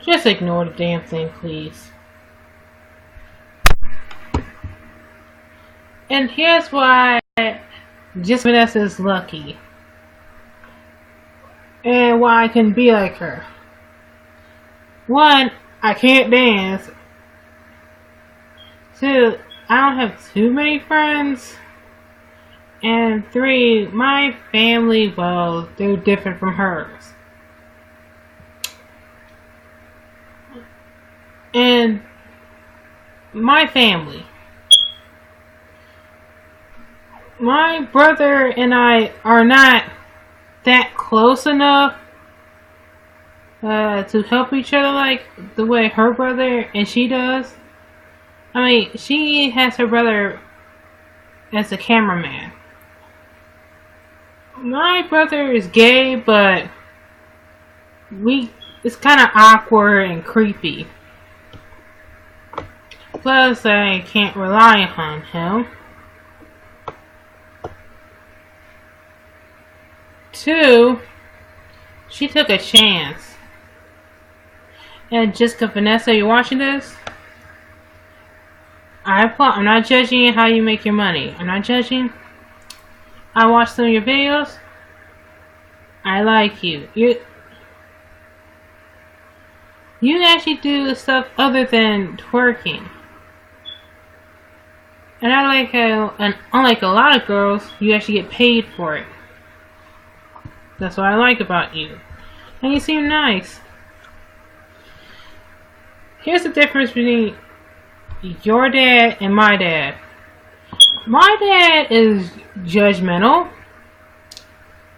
Just ignore the damn thing, please. And here's why just Vanessa is lucky. And why I can be like her. One, I can't dance. Two, I don't have too many friends. And three, my family, well, they're different from hers. And my family. My brother and I are not that close enough to help each other like the way her brother and she does. I mean, she has her brother as a cameraman. My brother is gay, but it's kind of awkward and creepy. Plus, I can't rely on him. Two, she took a chance. And Jessica, Vanessa, you watching this? I'm not judging how you make your money. I'm not judging. I watched some of your videos. I like you. You actually do stuff other than twerking. And I like how, and unlike a lot of girls, you actually get paid for it. That's what I like about you. And you seem nice. Here's the difference between your dad and my dad. My dad is judgmental.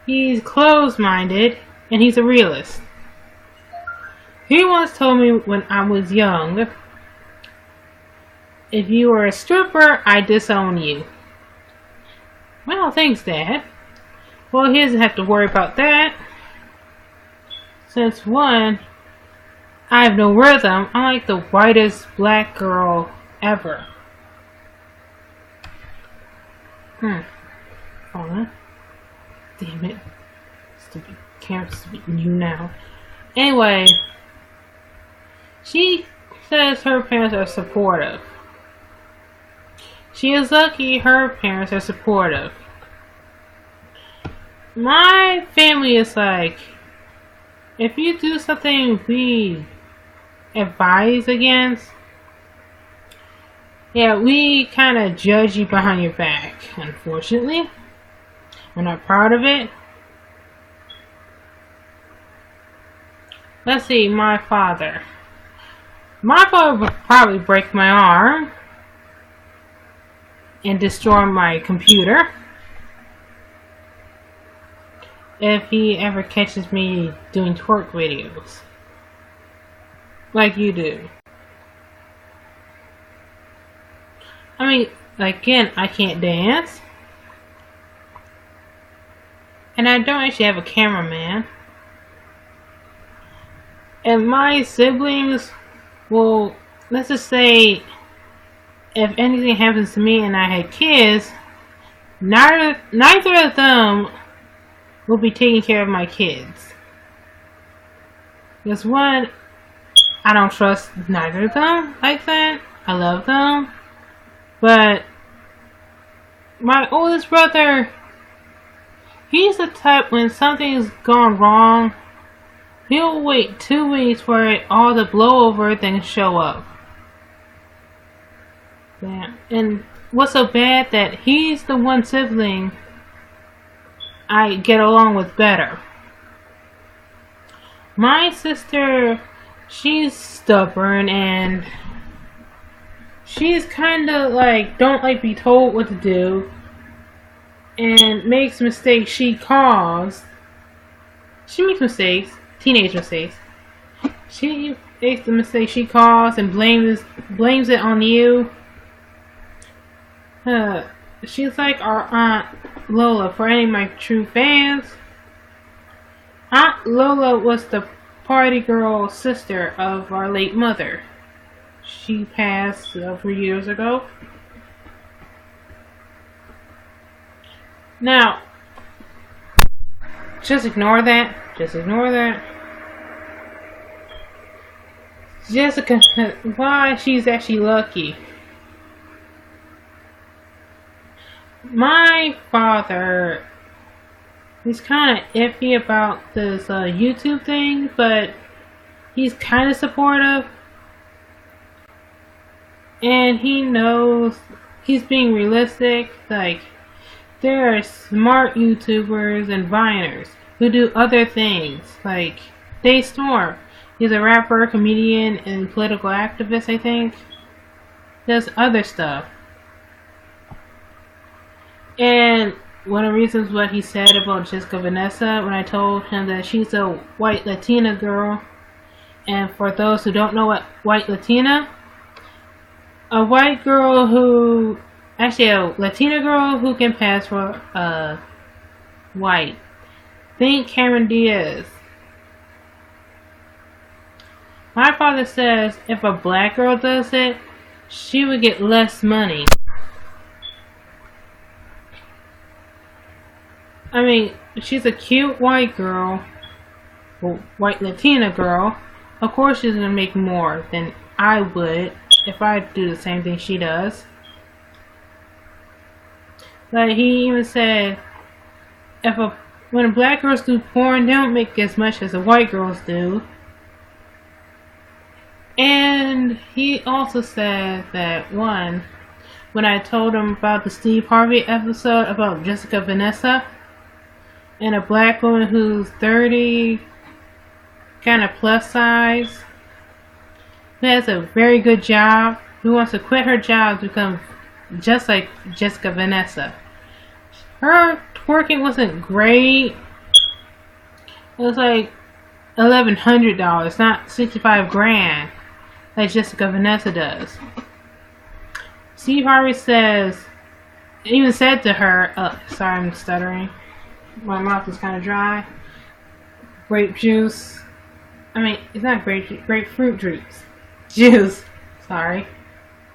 He's closed-minded. And he's a realist. He once told me when I was young, if you were a stripper, I disown you. Well, thanks, Dad. Well, he doesn't have to worry about that. Since one, I have no rhythm. I'm like the whitest black girl ever. Hold on. Damn it. Stupid camera, stupid YOUNOW. Anyway, she says her parents are supportive. She is lucky her parents are supportive. My family is like, if you do something we advise against, yeah, we kind of judge you behind your back, unfortunately. We're not proud of it. Let's see, my father. My father would probably break my arm and destroy my computer if he ever catches me doing twerk videos like you do. I mean, again, I can't dance, and I don't actually have a cameraman, and my siblings, well, let's just say if anything happens to me and I had kids, neither of them will be taking care of my kids. Because one, I don't trust neither of them like that. I love them. But my oldest brother, he's the type when something's gone wrong, he'll wait 2 weeks for it all to blow over then show up. Yeah. And what's so bad that he's the one sibling I get along with better. My sister, she's stubborn and she's kinda like, don't like be told what to do and makes mistakes she caused. She makes mistakes, teenage mistakes. She makes the mistake she caused and blames it on you. She's like our Aunt Lola for any of my true fans. Aunt Lola was the party girl sister of our late mother. She passed several years ago. Now, just ignore that. Just ignore that. Jessica, why she's actually lucky. My father is kind of iffy about this YouTube thing, but he's kind of supportive. And he knows he's being realistic. Like, there are smart YouTubers and Viners who do other things. Like, Day Storm. He's a rapper, comedian, and political activist, I think. Does other stuff. And one of the reasons what he said about Jessica Vanessa, when I told him that she's a white Latina girl, and for those who don't know what white Latina, a white girl who, actually a Latina girl who can pass for white. Think Cameron Diaz. My father says if a black girl does it, she would get less money. I mean, she's a cute white girl, well, white Latina girl. Of course she's going to make more than I would if I do the same thing she does. But he even said, when black girls do porn, they don't make as much as the white girls do. And he also said that when I told him about the Steve Harvey episode about Jessica Vanessa, and a black woman who's 30, kind of plus size, who has a very good job, who wants to quit her job to become just like Jessica Vanessa. Her twerking wasn't great. It was like $1,100, not $65,000 like Jessica Vanessa does. Steve Harvey even said to her, sorry, I'm stuttering. My mouth is kind of dry. Grape juice. I mean, it's not grapefruit juice. Juice. Sorry.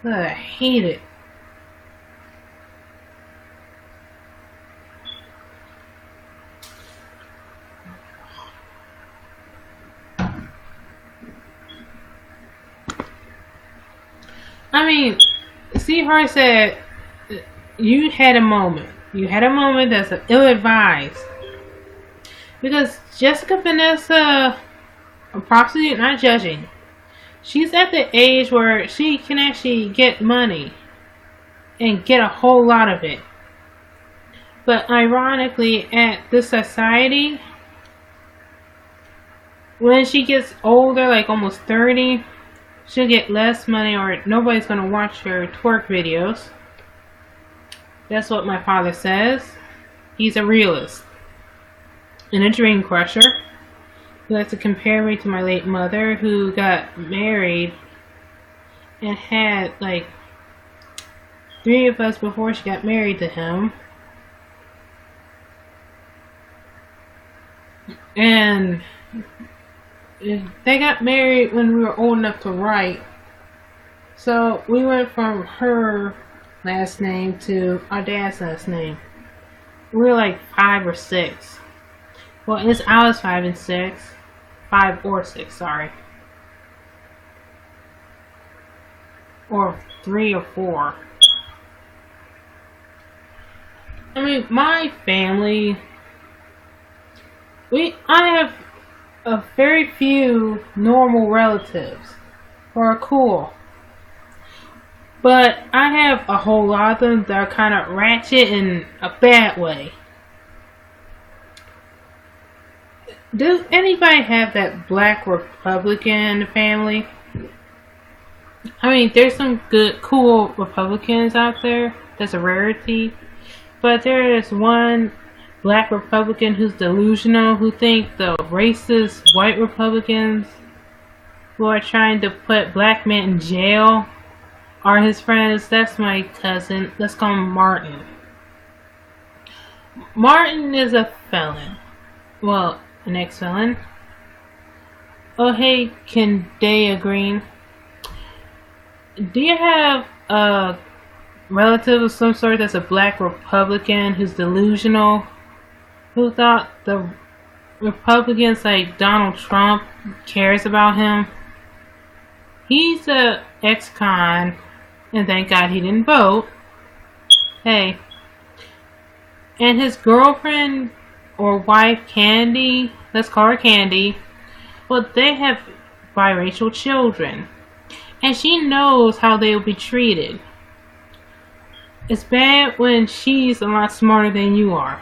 Ugh, I hate it. I mean, Steve Harvey said, you had a moment. You had a moment that's ill-advised. Because Jessica Vanessa, approximately, not judging, she's at the age where she can actually get money. And get a whole lot of it. But ironically, at this society, when she gets older, like almost 30, she'll get less money or nobody's going to watch her twerk videos. That's what my father says. He's a realist. And a dream crusher. He likes to compare me to my late mother, who got married and had like 3 of us before she got married to him. And they got married when we were old enough to write. So we went from her last name to our dad's last name. We were like 5 or 6. Well, I was 5 and 6. 5 or 6, sorry. Or 3 or 4. I mean, my family, I have a very few normal relatives who are cool. But I have a whole lot of them that are kind of ratchet in a bad way. Does anybody have that black Republican in the family? I mean, there's some good, cool Republicans out there. That's a rarity. But there is one black Republican who's delusional, who think the racist white Republicans who are trying to put black men in jail are his friends. That's my cousin. Let's call him Martin. Martin is a felon. Well, an ex-felon. Oh, hey, Kendaya Green. Do you have a relative of some sort that's a black Republican who's delusional? Who thought the Republicans like Donald Trump cares about him? He's a ex-con, and thank God he didn't vote. Hey. And his girlfriend or wife, Candy, let's call her Candy, well, they have biracial children. And she knows how they will be treated. It's bad when she's a lot smarter than you are.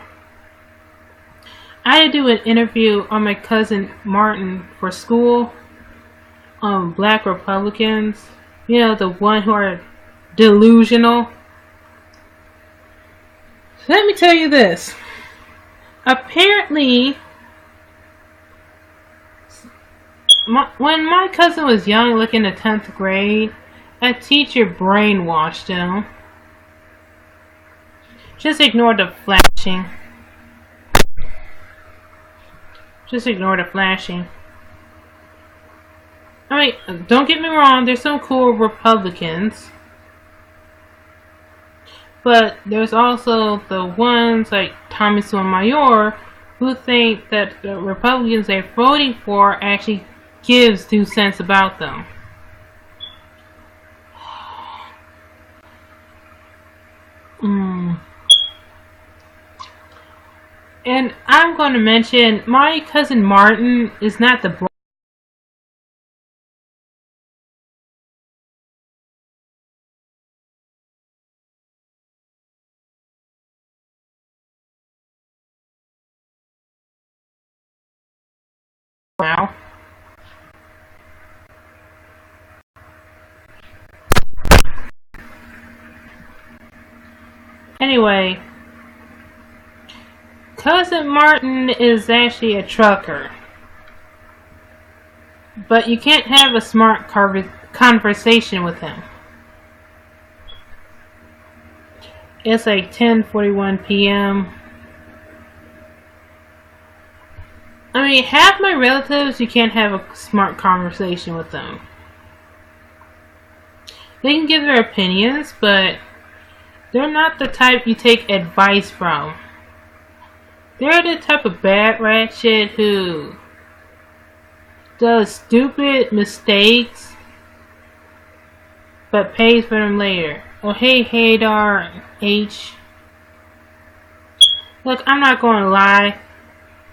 I had to do an interview on my cousin Martin for school on black Republicans. You know, the one who are delusional. Let me tell you this. Apparently, when my cousin was young, like in the 10th grade, a teacher brainwashed him. Just ignore the flashing. Just ignore the flashing. I mean, don't get me wrong, there's some cool Republicans. But there's also the ones like Tommy Sotomayor who think that the Republicans they're voting for actually gives 2 cents about them. And I'm going to mention my cousin Martin is not the wow. Anyway, cousin Martin is actually a trucker. But you can't have a smart conversation with him. It's like 10:41 p.m. I mean, half my relatives, you can't have a smart conversation with them. They can give their opinions, but they're not the type you take advice from. They're the type of bad ratchet who does stupid mistakes but pays for them later. Oh, hey, Hadar H. Look, I'm not going to lie.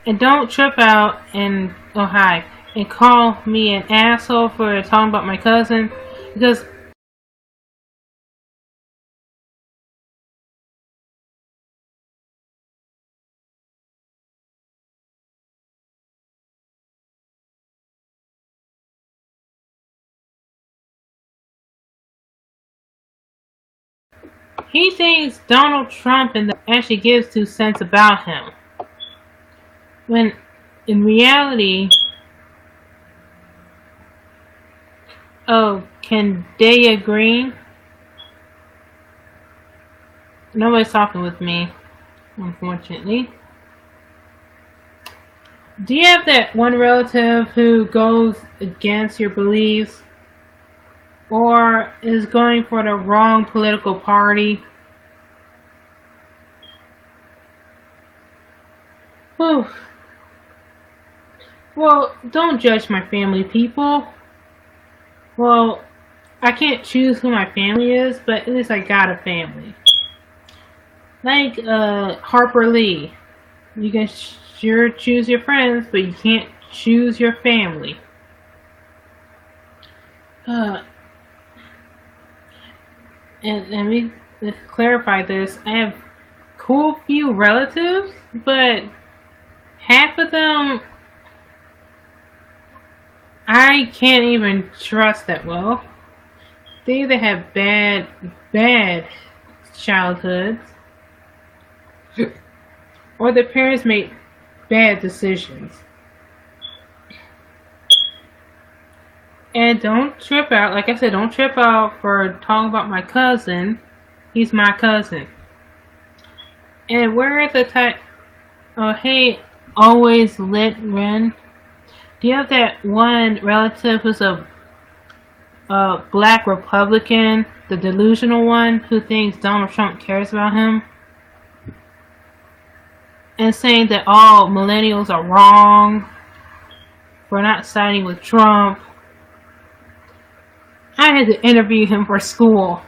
And don't trip out and, oh hi, and call me an asshole for talking about my cousin. Because he thinks Donald Trump and actually gives 2 cents about him. When in reality, oh, Kendaya Green? Nobody's talking with me, unfortunately. Do you have that one relative who goes against your beliefs or is going for the wrong political party? Whew. Well, don't judge my family, people. Well, I can't choose who my family is, but at least I got a family. Like Harper Lee. You can sure choose your friends, but you can't choose your family. And let me clarify this. I have cool few relatives, but half of them I can't even trust that well. They either have bad childhoods, or their parents made bad decisions. And don't trip out, like I said, don't trip out for talking about my cousin. He's my cousin. And where is the type, oh hey, always lit Ren? Do you have that one relative who's a black Republican, the delusional one who thinks Donald Trump cares about him? And saying that all millennials are wrong for not siding with Trump. I had to interview him for school.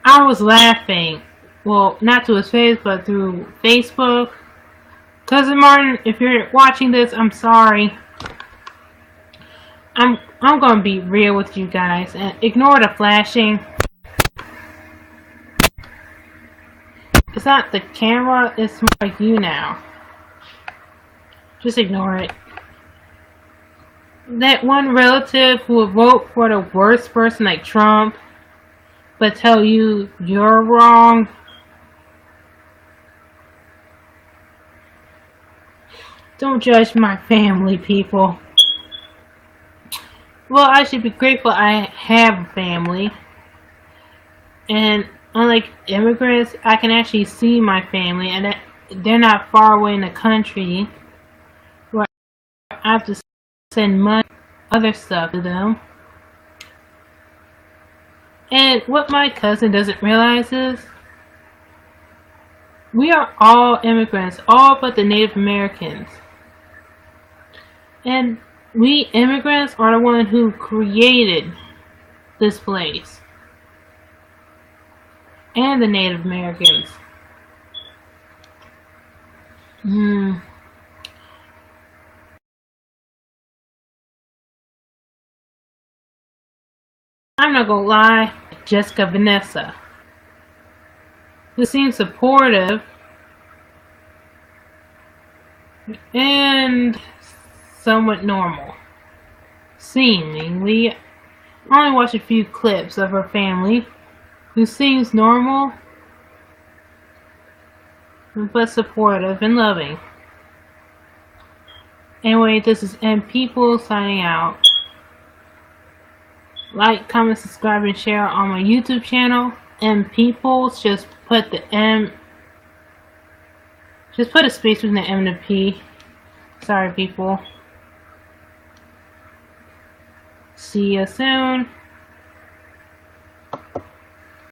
I was laughing. Well, not to his face, but through Facebook. Cousin Martin, if you're watching this, I'm sorry. I'm gonna be real with you guys and ignore the flashing. It's not the camera, it's more like YOUNOW. Just ignore it. That one relative who will vote for the worst person like Trump, but tell you you're wrong. Don't judge my family, people. Well, I should be grateful I have a family. And unlike immigrants, I can actually see my family, and they're not far away in the country where I have to send money, other stuff to them. And what my cousin doesn't realize is we are all immigrants, all but the Native Americans. And we immigrants are the ones who created this place. And the Native Americans. I'm not gonna lie, Jessica Vanessa, who seems supportive and somewhat normal. Seemingly, I only watched a few clips of her family, who seems normal, but supportive and loving. Anyway, this is M People signing out. Like, comment, subscribe, and share on my YouTube channel. M Peoples, just put the M, just put a space between the M and the P. Sorry, people. See you soon.